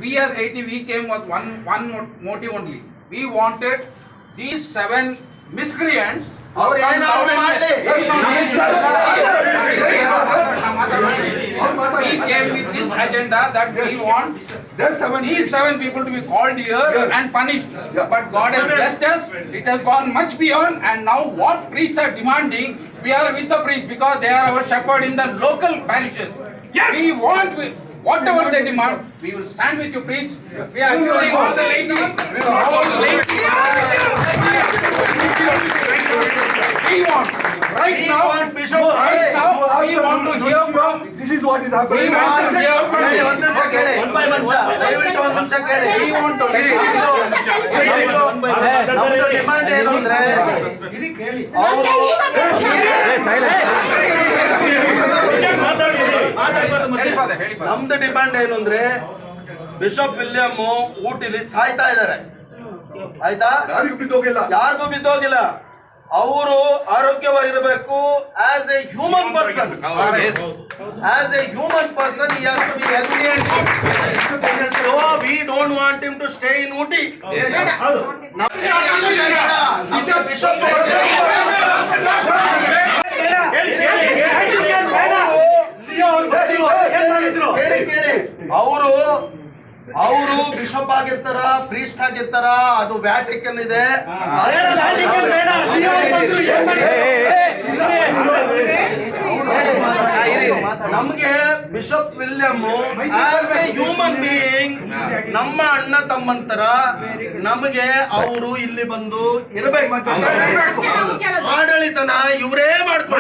we as 80, we came with one motive only. We wanted these 7 miscreants. We came with this agenda that we want these 7 people to be called here and punished. But God has blessed us. It has gone much beyond, and now what priests are demanding, we are with the priests because they are our shepherd in the local parishes. We want whatever they demand, we will stand with you, priests. We are assuring all the ladies. We want right now. We want to hear from. This is what is happening. We want to hear from. We want to demand ಏನು ಅಂದ್ರೆ ನಮ್ದು demand ಏನು ಅಂದ್ರೆ bishop William ಊಟಿಲಿ ಸಾಯ್ತಾ ಇದ್ದಾರೆ. ಆಯ್ತಾ? ಯಾರಿಗೂ ಬಿದ್ದೋಗಿಲ್ಲ. ಅವರು ಆರೋಗ್ಯವಾಗಿರಬೇಕು. As a human person, as a human person, he has to be healthy and fit. So we don't want him to stay in Ooty. Bishop ಅವರು ಬಿಷಪ್ ಆಗಿರ್ತಾರ, ಪ್ರೀಸ್ಟ್ ಆಗಿರ್ತಾರ, ಅದು ವ್ಯಾಟಿಕನ್ ಇದೆ. ನಮ್ಗೆ bishop William as a human being ನಮ್ಮ ಅಣ್ಣ ತಮ್ಮಂತರ ನಮಗೆ ಅವರು ಇಲ್ಲಿ ಬಂದು ಇರಬೇಕು. ಆಡಳಿತನ ಇವರೇ ಮಾಡ್ತಾರೆ.